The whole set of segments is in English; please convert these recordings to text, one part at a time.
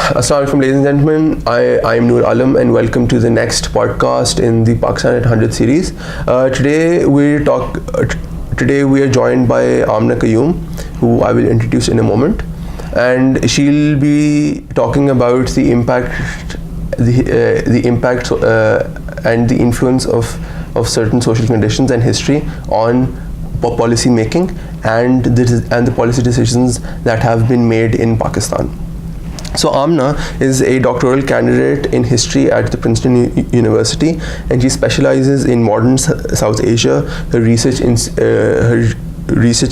Assalamu alaikum, ladies and gentlemen. I am Noor and welcome to the next podcast in the Pakistan at 100 series. Today we are joined by Amna Qayyum, who I will introduce in a moment, and she'll be talking about the impact and the influence of certain social conditions and history on policy making and the policy decisions that have been made in Pakistan. So Amna is a doctoral candidate in history at the Princeton University, and she specializes in modern South Asia. Her research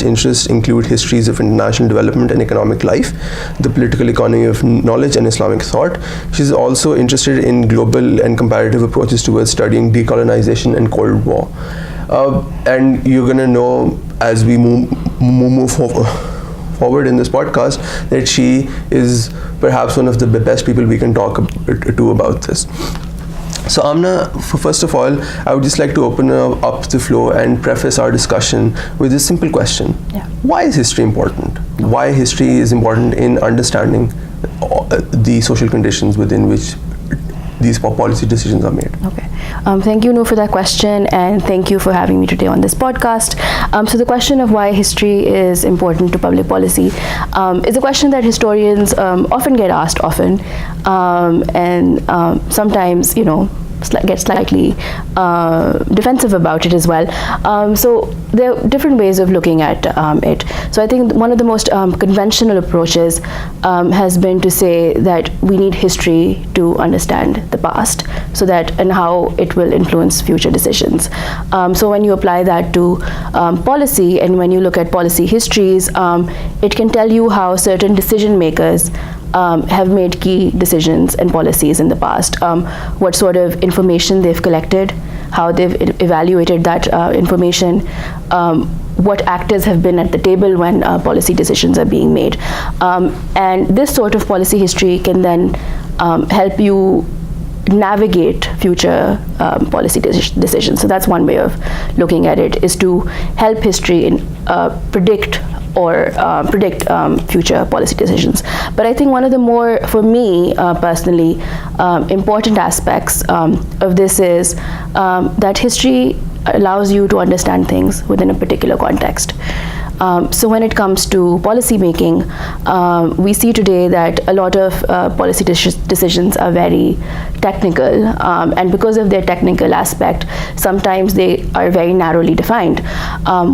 interests include histories of international development and economic life, the political economy of knowledge, and Islamic thought. She's also interested in global and comparative approaches towards studying decolonization and Cold War. And you're going to know as we move forward in this podcast that she is perhaps one of the best people we can talk to about this. So Amna, first of all, I would just like to open up the floor and preface our discussion with this simple question. Yeah. Why is history important? Why history is important in understanding the social conditions within which these policy decisions are made? Okay. Thank you, Noor, for that question, and thank you for having me today on this podcast. So the question of why history is important to public policy is a question that historians often get asked and sometimes, get slightly defensive about it as well. So there are different ways of looking at it. So I think one of the most conventional approaches has been to say that we need history to understand the past, so that and how it will influence future decisions. So when you apply that to policy, and when you look at policy histories, it can tell you how certain decision makers have made key decisions and policies in the past, what sort of information they've collected, how they've evaluated that information, what actors have been at the table when policy decisions are being made. And this sort of policy history can then help you navigate future policy decisions. So that's one way of looking at it, is to help history in predict future policy decisions. But I think one of the more, for me personally, important aspects of this is that history allows you to understand things within a particular context. So when it comes to policy making, we see today that a lot of policy decisions are very technical, and because of their technical aspect, sometimes they are very narrowly defined.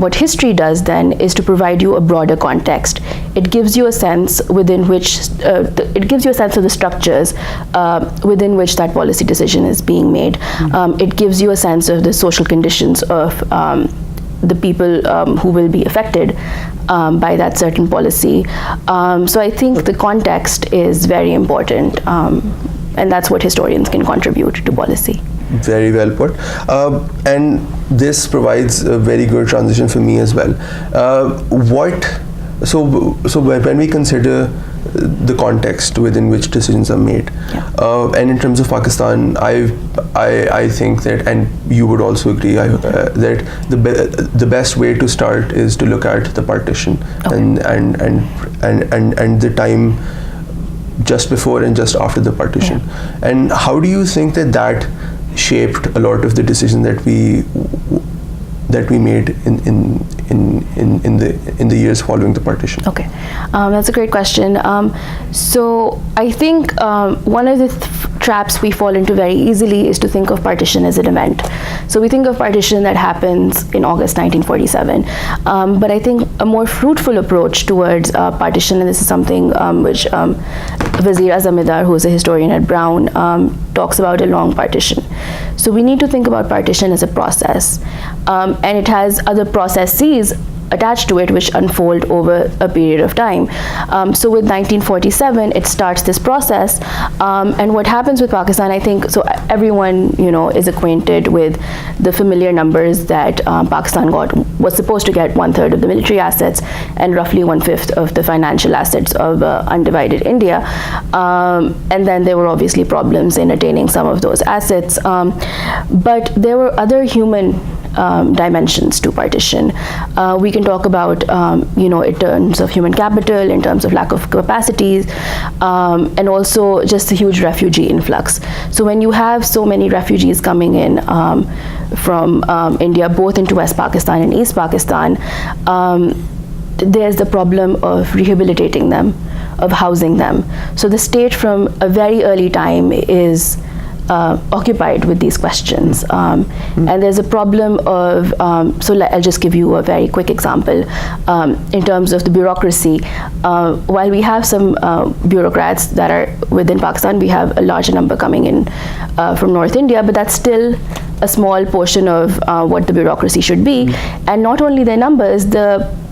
What history does then is to provide you a broader context. It gives you a sense within which it gives you a sense of the structures within which that policy decision is being made. It gives you a sense of the social conditions of the people who will be affected by that certain policy. So I think the context is very important, and that's what historians can contribute to policy. Very well put. And this provides a very good transition for me as well. So when we consider the context within which decisions are made, and in terms of Pakistan, I think that, and you would also agree, that the best way to start is to look at the partition, and the time just before and just after the partition. And how do you think that shaped a lot of the decisions that we made in the years following the partition? Okay, that's a great question. So I think one of the traps we fall into very easily is to think of partition as an event. So we think of partition that happens in August 1947, but I think a more fruitful approach towards partition, and this is something which Wazir Azamidar, who is a historian at Brown, talks about, a long partition. So we need to think about partition as a process, and it has other processes attached to it which unfold over a period of time. So with 1947, it starts this process, and what happens with Pakistan, I think, so everyone is acquainted with the familiar numbers that Pakistan was supposed to get 1/3 of the military assets and roughly 1/5 of the financial assets of undivided India, and then there were obviously problems in attaining some of those assets, but there were other human dimensions to partition. We can talk about, in terms of human capital, in terms of lack of capacities, and also just the huge refugee influx. So when you have so many refugees coming in from India, both into West Pakistan and East Pakistan, there's the problem of rehabilitating them, of housing them. So the state from a very early time is occupied with these questions. And there's a problem of, I'll just give you a very quick example. In terms of the bureaucracy, while we have some bureaucrats that are within Pakistan, we have a large number coming in from North India, but that's still a small portion of what the bureaucracy should be. And not only their numbers,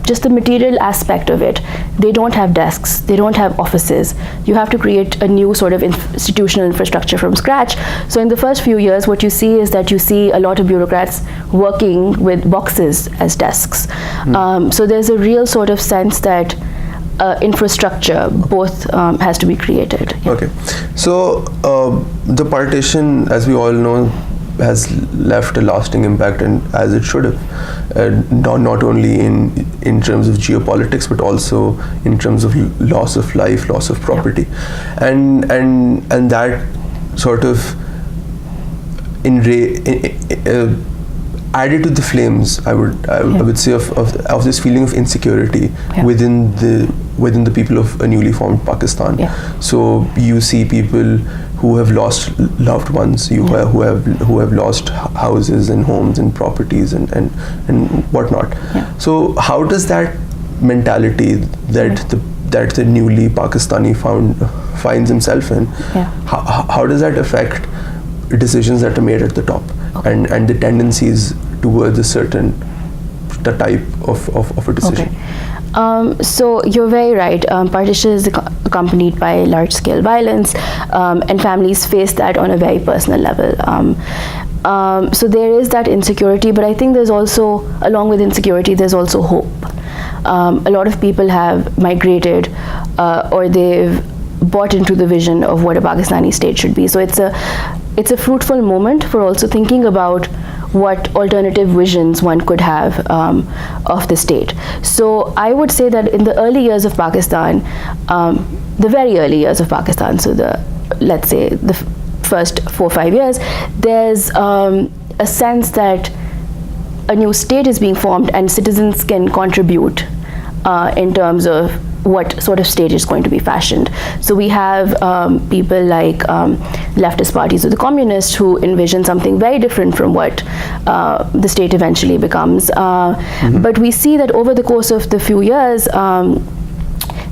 just the material aspect of it. They don't have desks, they don't have offices. You have to create a new sort of institutional infrastructure from scratch. So in the first few years, what you see is that you see a lot of bureaucrats working with boxes as desks. So there's a real sort of sense that infrastructure both has to be created. Okay, so the partition, as we all know, has left a lasting impact, and as it should have, not only in terms of geopolitics, but also in terms of loss of life, loss of property, and that sort of added to the flames, I would say, of this feeling of insecurity within the people of a newly formed Pakistan. So you see people who have lost loved ones, who have lost houses and homes and properties and whatnot. So how does that mentality that the newly Pakistani finds himself in, how does that affect decisions that are made at the top, and the tendencies towards a certain type of a decision? So you're very right. Partition is accompanied by large-scale violence, and families face that on a very personal level. So there is that insecurity, but I think there's also, along with insecurity, there's also hope. A lot of people have migrated, or they've bought into the vision of what a Pakistani state should be. So it's a fruitful moment for also thinking about what alternative visions one could have of the state. So I would say that in the early years of Pakistan, the very early years of Pakistan, so let's say the first 4 or 5 years, there's a sense that a new state is being formed and citizens can contribute in terms of what sort of state is going to be fashioned. So we have people like leftist parties or the communists who envision something very different from what the state eventually becomes. But we see that over the course of the few years,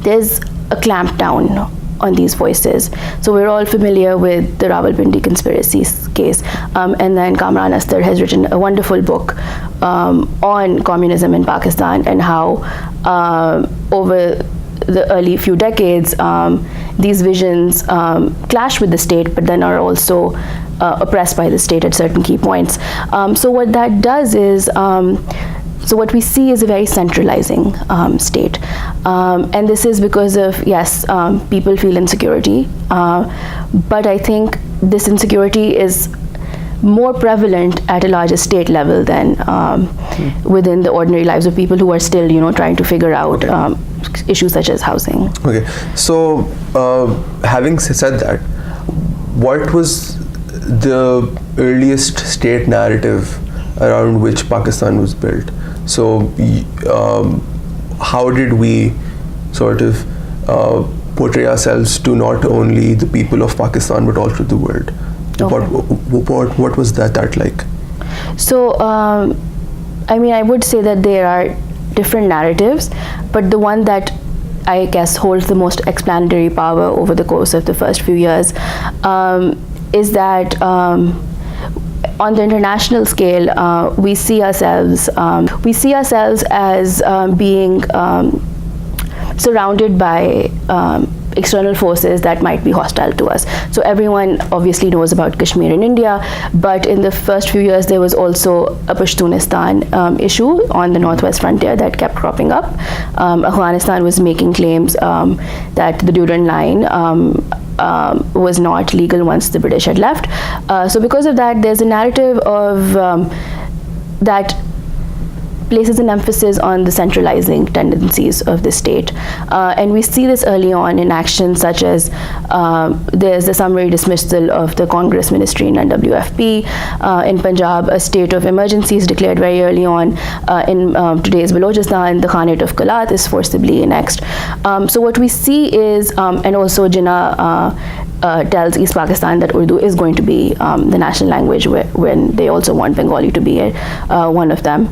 there's a clamp down on these voices. So we're all familiar with the Rawalpindi conspiracy case, and then Kamran Astar has written a wonderful book on communism in Pakistan and how over the early few decades these visions clash with the state, but then are also oppressed by the state at certain key points. So what that does is, so what we see is a very centralizing state, and this is because of, people feel insecurity, but I think this insecurity is more prevalent at a larger state level than within the ordinary lives of people who are still, trying to figure out issues such as housing. Okay, so having said that, what was the earliest state narrative around which Pakistan was built? So how did we sort of portray ourselves to not only the people of Pakistan but also the world? What was that like? So I would say that there are different narratives, but the one that I guess holds the most explanatory power over the course of the first few years is that on the international scale, we see ourselves as being surrounded by external forces that might be hostile to us. So everyone obviously knows about Kashmir in India, but in the first few years there was also a Pashtunistan issue on the northwest frontier that kept cropping up. Afghanistan was making claims that the Durand Line was not legal once the British had left. So because of that, there's a narrative of that places an emphasis on the centralizing tendencies of the state. And we see this early on in actions such as there's the summary dismissal of the Congress Ministry in NWFP. In Punjab, a state of emergency is declared very early on. In today's Balochistan, the Khanate of Kalat is forcibly annexed. So what we see is, and also Jinnah tells East Pakistan that Urdu is going to be the national language when they also want Bengali to be one of them.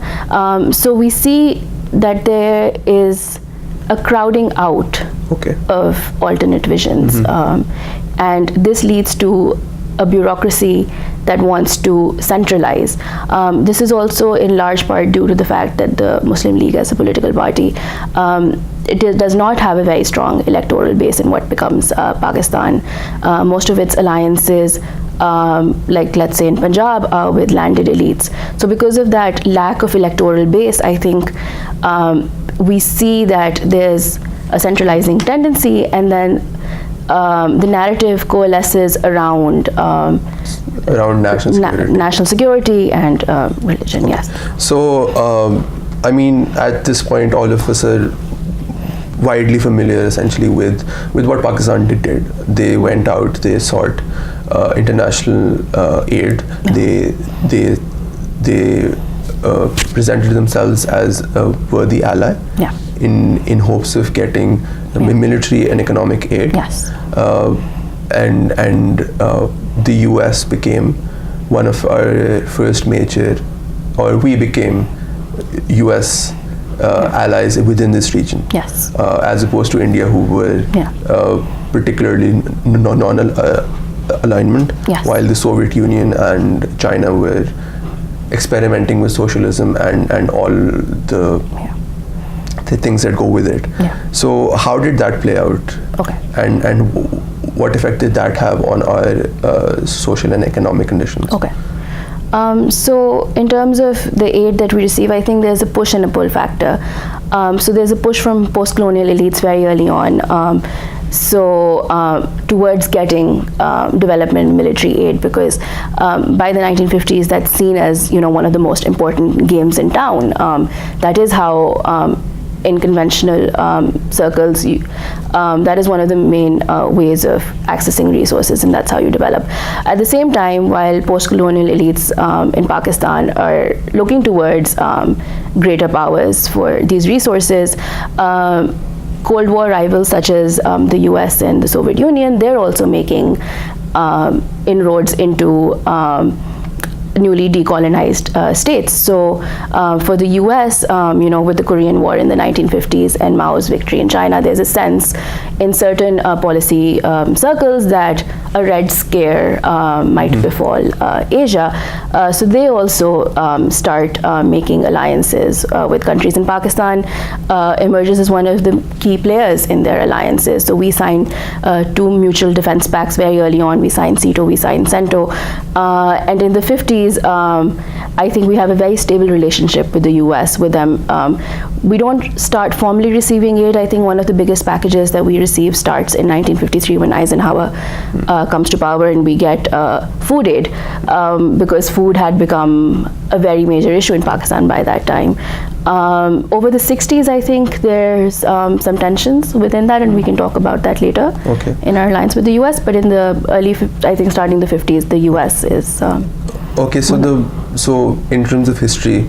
So we see that there is a crowding out of alternate visions, and this leads to a bureaucracy that wants to centralize. This is also in large part due to the fact that the Muslim League as a political party, it does not have a very strong electoral base in what becomes Pakistan. Most of its alliances, like let's say in Punjab, with landed elites. So because of that lack of electoral base, I think we see that there's a centralizing tendency, and then the narrative coalesces around national security and religion. Yes. So I mean, at this point, all of us are widely familiar essentially with what Pakistan did. They went out, they sought international aid. They presented themselves as a worthy ally in hopes of getting military and economic aid. Yes. And the US became one of our first major, or we became US allies within this region. Yes. As opposed to India, who were particularly non-alignment, while the Soviet Union and China were experimenting with socialism and all the things that go with it. So how did that play out? And what effect did that have on our social and economic conditions? So in terms of the aid that we receive, I think there's a push and a pull factor. So there's a push from post-colonial elites very early on, towards getting development and military aid, because by the 1950s that's seen as one of the most important games in town. That is how in conventional circles, that is one of the main ways of accessing resources, and that's how you develop. At the same time, while post-colonial elites in Pakistan are looking towards greater powers for these resources, Cold War rivals such as the US and the Soviet Union, they're also making inroads into newly decolonized states. So for the US, with the Korean War in the 1950s and Mao's victory in China, there's a sense in certain policy circles that a Red Scare might befall Asia. So they also start making alliances with countries, and Pakistan emerges as one of the key players in their alliances. So we signed 2 mutual defense pacts very early on. We signed CETO, we signed CENTO, and in the 50s, I think we have a very stable relationship with the US, with them. We don't start formally receiving aid. I think one of the biggest packages that we receive starts in 1953 when Eisenhower comes to power, and we get food aid because food had become a very major issue in Pakistan by that time. Over the 60s, I think there's some tensions within that, and we can talk about that later in our alliance with the US. But in the early, I think starting the 50s, the US is so in terms of history,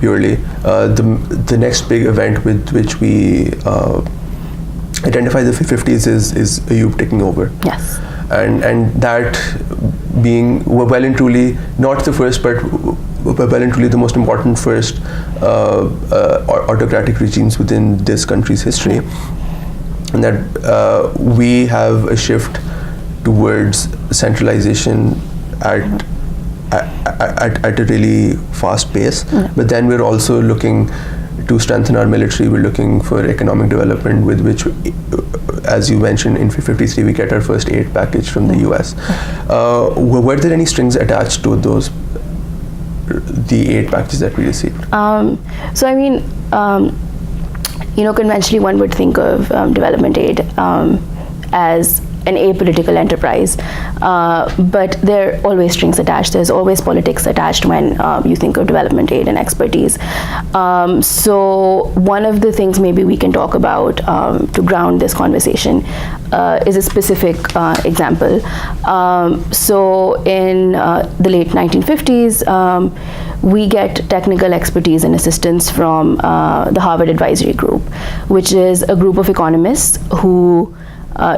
purely, the next big event with which we identify the 50s is Ayub taking over. Yes. And that being well and truly not the first, but well and truly the most important first autocratic regimes within this country's history, and that we have a shift towards centralization at a really fast pace. But then we're also looking to strengthen our military. We're looking for economic development, with which, as you mentioned, in 53 we get our first aid package from the US. Were there any strings attached to the aid packages that we received? So I mean, conventionally one would think of development aid as an apolitical enterprise, but there are always strings attached. There's always politics attached when you think of development aid and expertise. So one of the things maybe we can talk about to ground this conversation is a specific example. So in the late 1950s, we get technical expertise and assistance from the Harvard Advisory Group, which is a group of economists who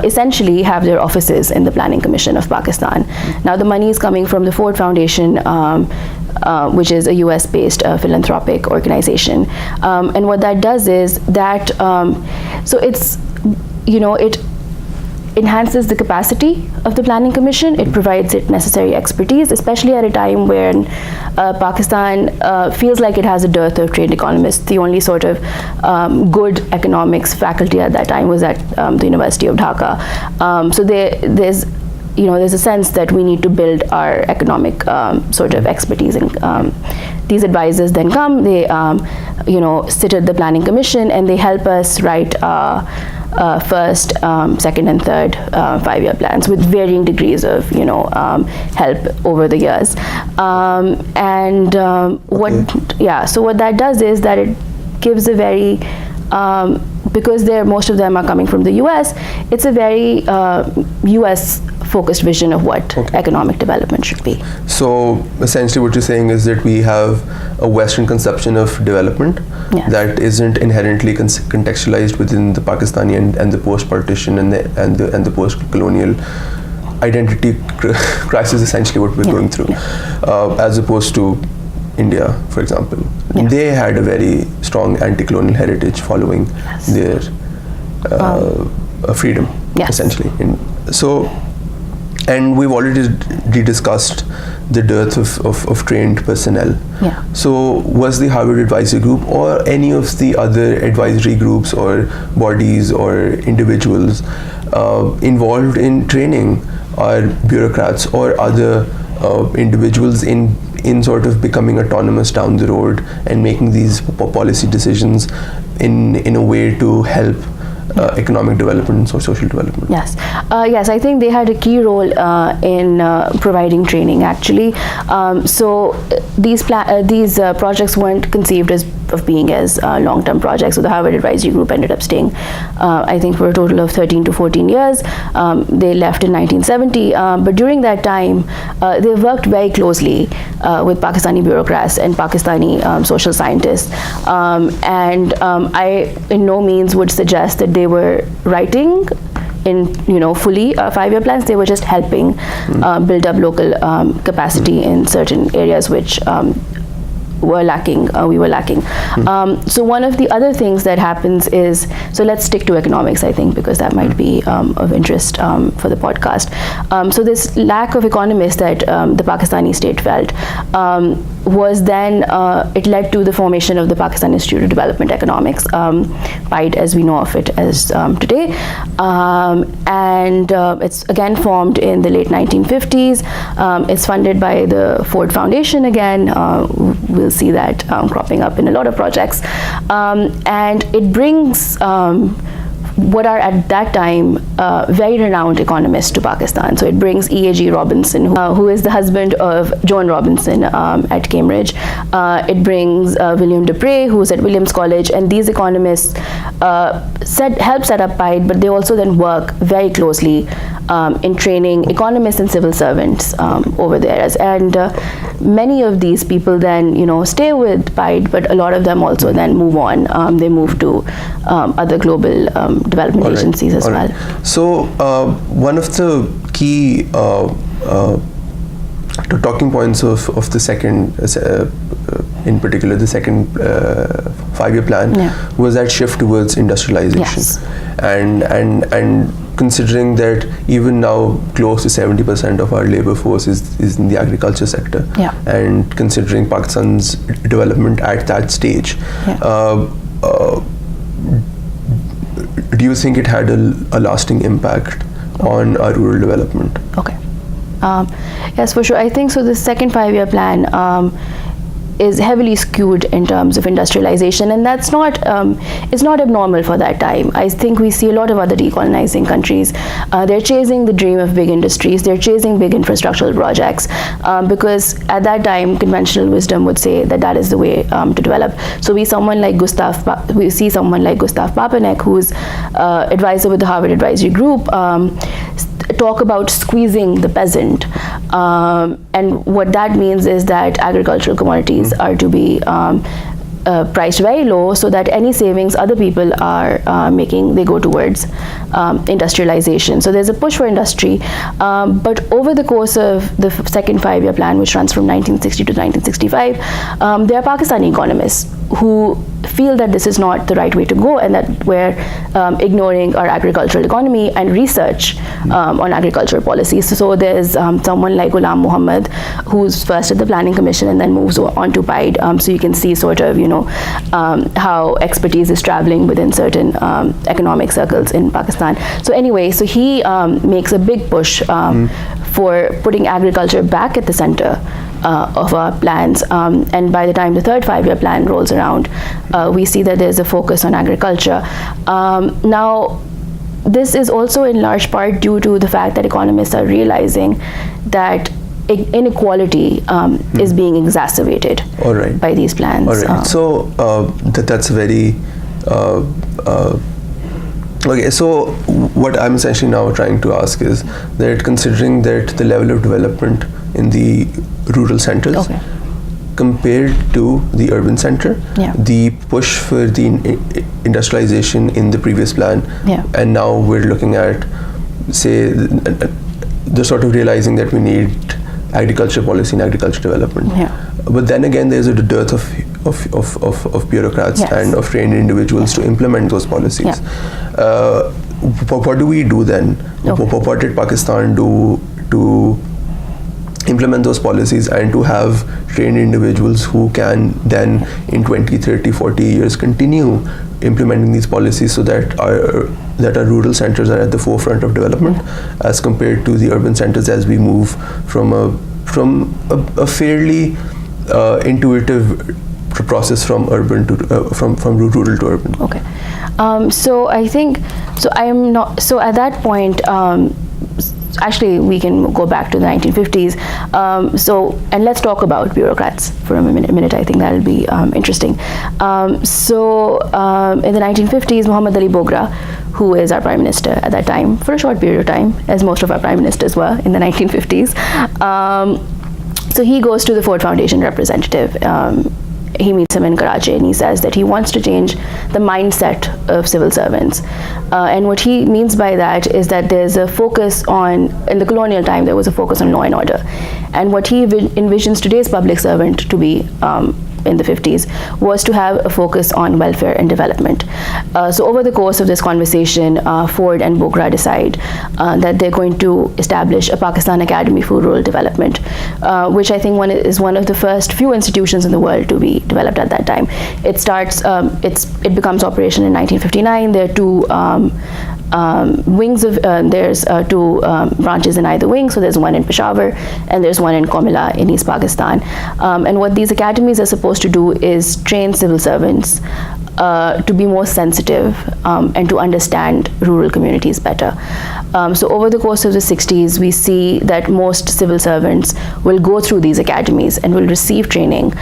essentially have their offices in the Planning Commission of Pakistan. Now the money is coming from the Ford Foundation, which is a US-based philanthropic organization. And what that does is that, so it's, it enhances the capacity of the Planning Commission. It provides it necessary expertise, especially at a time when Pakistan feels like it has a dearth of trained economists. The only sort of good economics faculty at that time was at the University of Dhaka. So there's a sense that we need to build our economic sort of expertise, and these advisors then come, they sit at the Planning Commission and they help us write first, second and third 5-year plans with varying degrees of help over the years. So what that does is that it gives a very because most of them are coming from the US, it's a very US focused vision of what economic development should be. So essentially what you're saying is that we have a Western conception of development that isn't inherently contextualized within the Pakistani and the post-partition and the post-colonial identity crisis, essentially what we're going through, as opposed to India, for example. They had a very strong anti-colonial heritage following their freedom, essentially. And we've already discussed the dearth of trained personnel. So was the Harvard Advisory Group or any of the other advisory groups or bodies or individuals involved in training our bureaucrats or other individuals in sort of becoming autonomous down the road and making these policy decisions in a way to help economic development or social development? Yes, I think they had a key role in providing training, actually. So these projects weren't conceived of being as long-term projects. So the Harvard Advisory Group ended up staying, I think, for a total of 13 to 14 years. They left in 1970, but during that time, they worked very closely with Pakistani bureaucrats and Pakistani social scientists. And I, in no means, would suggest that they were writing in fully 5-year plans. They were just helping build up local capacity in certain areas which were lacking, we were lacking. So one of the other things that happens is, so let's stick to economics, I think, because that might be of interest for the podcast. So this lack of economists that the Pakistani state felt was then, it led to the formation of the Pakistan Institute of Development Economics, PIDE as we know of it as today. And it's again formed in the late 1950s. It's funded by the Ford Foundation again. We'll see that cropping up in a lot of projects. And it brings what are at that time very renowned economists to Pakistan. So it brings E.A.G. Robinson, who is the husband of Joan Robinson at Cambridge. It brings William Dupre, who's at Williams College, and these economists help set up PIDE, but they also then work very closely in training economists and civil servants over there. And many of these people then, stay with PIDE, but a lot of them also then move on. They move to other global development agencies as well. So one of the key talking points of the second, in particular the second 5-year plan, was that shift towards industrialization. And considering that even now close to 70% of our labor force is in the agriculture sector, and considering Pakistan's development at that stage, do you think it had a lasting impact on our rural development? Okay. Yes, for sure. I think so. The second 5-year plan is heavily skewed in terms of industrialization, and that's not it's not abnormal for that time. I think we see a lot of other decolonizing countries. They're chasing the dream of big industries. They're chasing big infrastructural projects because at that time, conventional wisdom would say that that is the way to develop. So we see someone like Gustav Papanek, who's advisor with the Harvard Advisory Group, talk about squeezing the peasant, and what that means is that agricultural commodities are to be priced very low, so that any savings other people are making, they go towards industrialization. So there's a push for industry, but over the course of the second 5-year plan, which runs from 1960 to 1965, there are Pakistani economists who feel that this is not the right way to go, and that we're ignoring our agricultural economy and research on agricultural policies. So there's someone like Ghulam Muhammad, who's first at the Planning Commission and then moves on to PIDE. So you can see sort of, how expertise is traveling within certain economic circles in Pakistan. So anyway, so he makes a big push for putting agriculture back at the center of our plans, and by the time the third 5-year plan rolls around, we see that there's a focus on agriculture. Now, this is also in large part due to the fact that economists are realizing that inequality is being exacerbated by these plans. All right. So that's very okay. So what I'm essentially now trying to ask is that, considering that the level of development in the rural centers compared to the urban center, the push for the industrialization in the previous plan, and now we're looking at, say, the sort of realizing that we need agriculture policy and agriculture development. But then again, there's a dearth of bureaucrats and of trained individuals to implement those policies. What do we do then? What did Pakistan do to implement those policies and to have trained individuals who can then in 20, 30, 40 years continue implementing these policies, so that our rural centers are at the forefront of development as compared to the urban centers, as we move from a fairly intuitive process from urban to from rural to urban. Okay. So I think I am not. So at that point, actually, we can go back to the 1950s. And let's talk about bureaucrats for a minute. I think that'll be interesting. In the 1950s, Muhammad Ali Bogra, who is our prime minister at that time, for a short period of time, as most of our prime ministers were in the 1950s. So he goes to the Ford Foundation representative. He meets him in Karachi, and he says that he wants to change the mindset of civil servants. And what he means by that is that there's a focus on, in the colonial time, there was a focus on law and order. And what he envisions today's public servant to be in the 50s was to have a focus on welfare and development. So over the course of this conversation, Ford and Bogra decide that they're going to establish a Pakistan Academy for Rural Development, which I think is one of the first few institutions in the world to be developed at that time. It starts, it becomes operational in 1959. There are two wings of, there's two branches in either wing. So there's one in Peshawar and there's one in Komila in East Pakistan. And what these academies are supposed to do is train civil servants to be more sensitive and to understand rural communities better. So over the course of the 60s, we see that most civil servants will go through these academies and will receive training.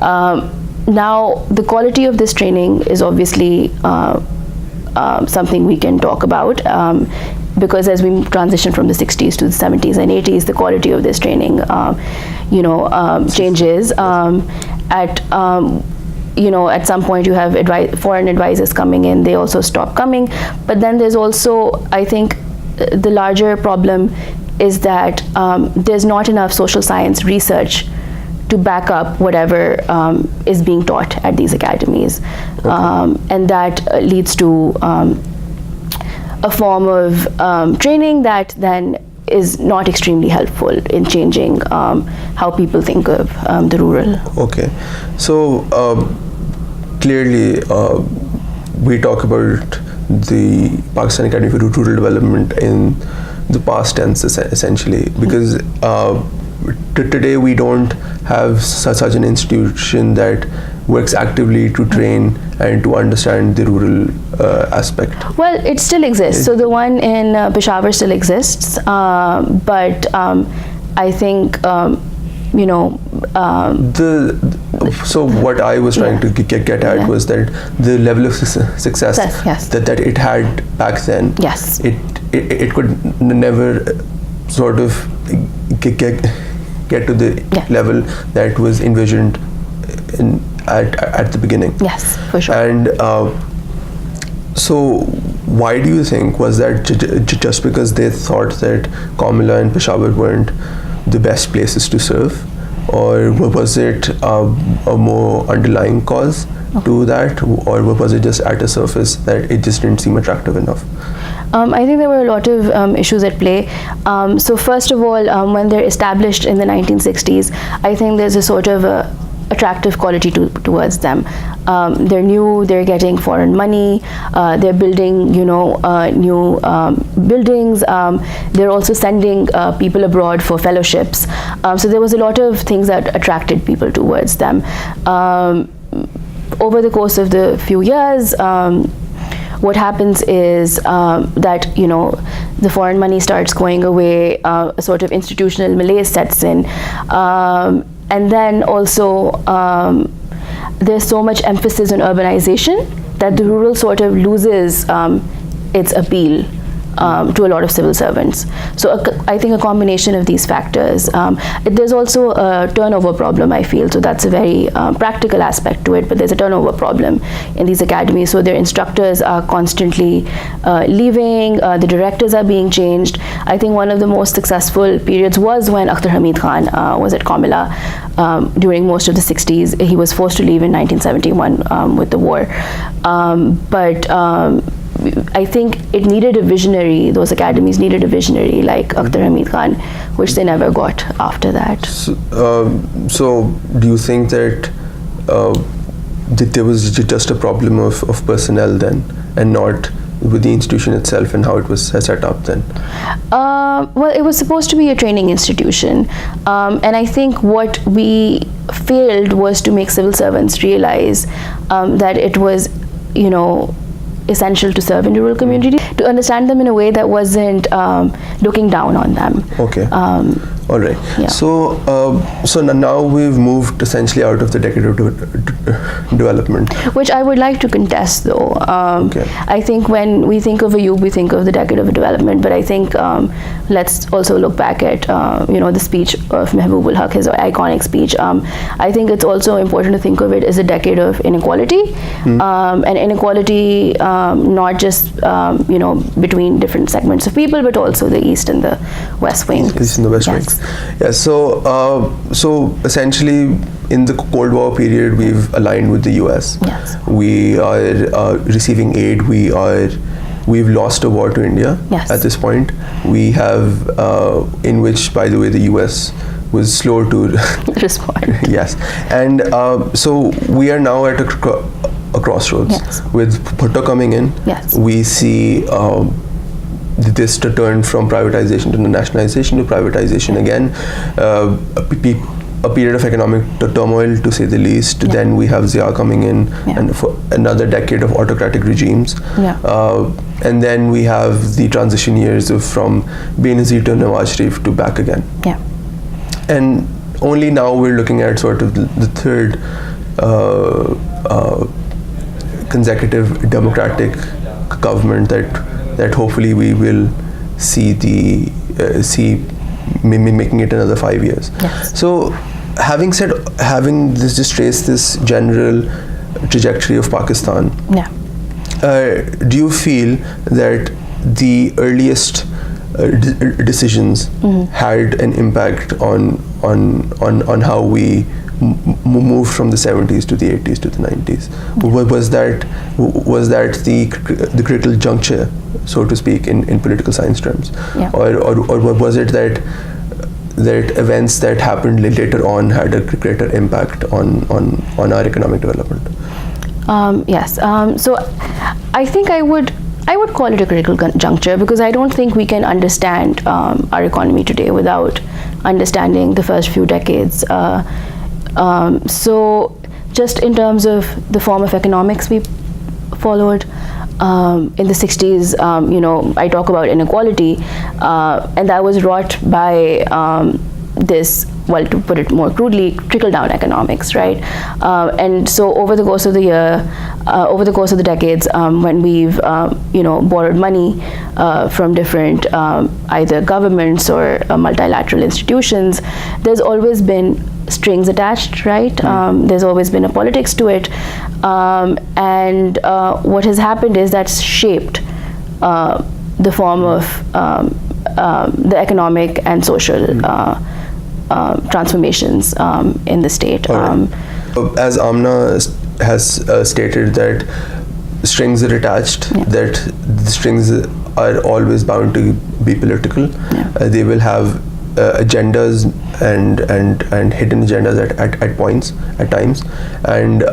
Now, the quality of this training is obviously something we can talk about, because as we transition from the 60s to the 70s and 80s, the quality of this training, changes. At some point you have foreign advisors coming in, they also stop coming. But then there's also, I think, the larger problem is that there's not enough social science research to back up whatever is being taught at these academies. And that leads to a form of training that then is not extremely helpful in changing how people think of the rural. Okay, so clearly we talk about the Pakistan Academy for Rural Development in the past tense essentially, because today we don't have such an institution that works actively to train and to understand the rural aspect. Well, it still exists. So the one in Peshawar still exists, but I think so what I was trying to get at was that the level of success yes. that it had back then, yes, it could never sort of get to the level that was envisioned at the beginning. Yes, for sure. And so why do you think, was that just because they thought that Komila and Peshawar weren't the best places to serve, or was it a more underlying cause to that, or was it just at a surface that it just didn't seem attractive enough? I think there were a lot of issues at play. So first of all, when they're established in the 1960s, I think there's a sort of attractive quality towards them. They're new, they're getting foreign money, they're building, new buildings, they're also sending people abroad for fellowships. So there was a lot of things that attracted people towards them. Over the course of the few years, what happens is that the foreign money starts going away, a sort of institutional malaise sets in, and then also there's so much emphasis on urbanization that the rural sort of loses its appeal to a lot of civil servants. So I think a combination of these factors. There's also a turnover problem, I feel, so that's a very practical aspect to it, but there's a turnover problem in these academies. So their instructors are constantly leaving, the directors are being changed. I think one of the most successful periods was when Akhtar Hamid Khan was at Komila during most of the 60s. He was forced to leave in 1971 with the war. But I think it needed a visionary, those academies needed a visionary like Akhtar Hamid Khan, which they never got after that. So do you think that there was just a problem of personnel then, and not with the institution itself and how it was set up then? Well, it was supposed to be a training institution, and I think what we failed was to make civil servants realize that it was, essential to serve in rural communities, to understand them in a way that wasn't looking down on them. Okay. All right. Yeah. So now we've moved essentially out of the decade of development. Which I would like to contest, though. Okay. I think when we think of Ayub, we think of the decade of development, but I think let's also look back at the speech of Mehboob ul Haq, his iconic speech. I think it's also important to think of it as a decade of inequality, and inequality not just between different segments of people, but also the East and the West Wing. East and the West Wing. Yeah. So essentially, in the Cold War period, we've aligned with the US. Yes. We are receiving aid. We've lost a war to India. Yes. At this point. We have, in which, by the way, the US was slow to respond. Yes. And so we are now at a crossroads. Yes. With Bhutto coming in. Yes. We see this turn from privatization to nationalization to privatization again. A period of economic turmoil, to say the least. Yeah. Then we have Zia coming in, and for another decade of autocratic regimes. Yeah. And then we have the transition years from Benazir to Nawaz Sharif to back again. Yeah. And only now we're looking at sort of the third consecutive democratic government that hopefully we will see making it another 5 years. Yes. So having this just traced this general trajectory of Pakistan, Yeah. Do you feel that the earliest decisions had an impact on how we moved from the 70s to the 80s to the 90s? Was that the critical juncture, so to speak, in political science terms? Yeah. Or was it that events that happened later on had a greater impact on our economic development? Yes. So I think I would I would call it a critical juncture, because I don't think we can understand our economy today without understanding the first few decades. So just in terms of the form of economics we followed, in the 60s, I talk about inequality, and that was wrought by this, well, to put it more crudely, trickle-down economics, right? And so over the course of the decades, when we've, borrowed money from different either governments or multilateral institutions, there's always been strings attached, right? There's always been a politics to it, and what has happened is that's shaped the form of the economic and social transformations in the state. As Amna has stated, that strings are attached, that the strings are always bound to be political. They will have agendas and hidden agendas at points, at times, and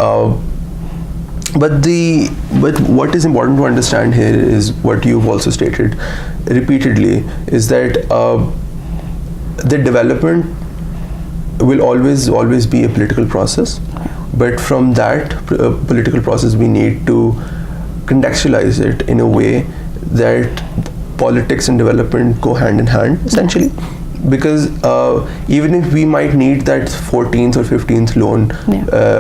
but what is important to understand here is what you've also stated repeatedly, is that the development will always be a political process, but from that political process we need to contextualize it in a way that politics and development go hand in hand, essentially. Because even if we might need that 14th or 15th loan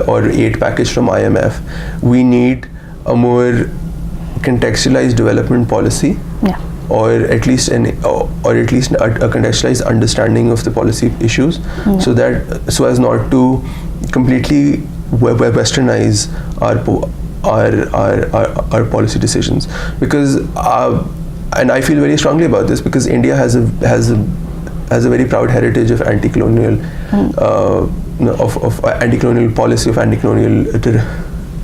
or aid package from IMF, we need a more contextualized development policy, or at least a contextualized understanding of the policy issues, so as not to completely westernize our policy decisions. Because and I feel very strongly about this, because India has a very proud heritage of anti-colonial of anti-colonial policy, of anti-colonial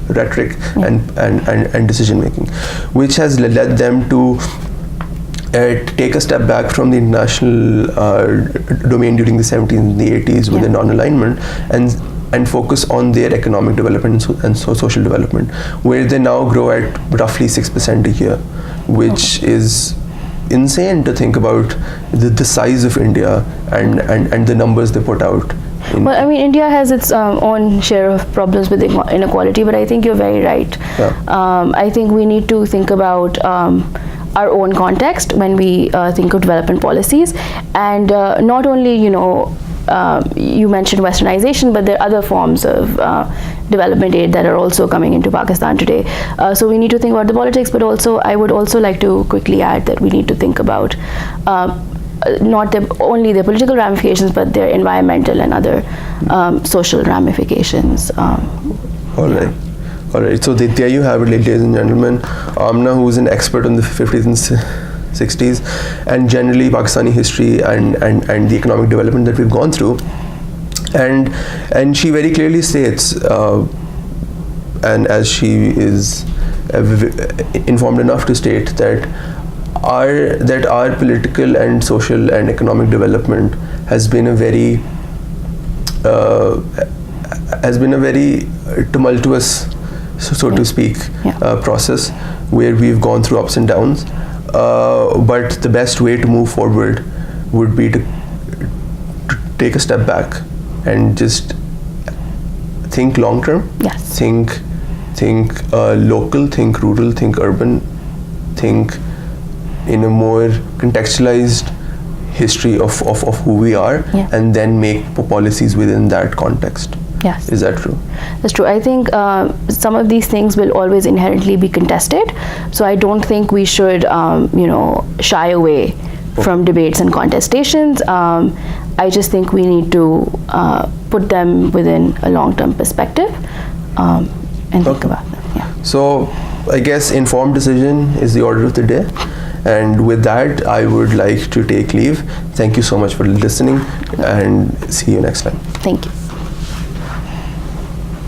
rhetoric and decision making, which has led them to take a step back from the international domain during the 70s and the 80s with a non-alignment, and focus on their economic development and social development, where they now grow at roughly 6% a year, which is insane to think about the size of India and the numbers they put out. Well, I mean, India has its own share of problems with inequality, but I think you're very right. I think we need to think about our own context when we think of development policies, and not only, you mentioned westernization, but there are other forms of development aid that are also coming into Pakistan today. So we need to think about the politics, but also I would also like to quickly add that we need to think about not only the political ramifications, but their environmental and other social ramifications. All right. So there you have it, ladies and gentlemen. Amna, who is an expert on the 50s and 60s and generally Pakistani history and the economic development that we've gone through, and she very clearly states, and as she is informed enough to state, that our political and social and economic development has been a very tumultuous, so to speak, process, where we've gone through ups and downs. But the best way to move forward would be to take a step back and just think long term. Think local, think rural, think urban, think in a more contextualized history of who we are, and then make policies within that context. Yes. Is that true? That's true. I think some of these things will always inherently be contested. So I don't think we should, shy away from debates and contestations. I just think we need to put them within a long-term perspective and think about them. So I guess informed decision is the order of the day. And with that, I would like to take leave. Thank you so much for listening, and see you next time. Thank you.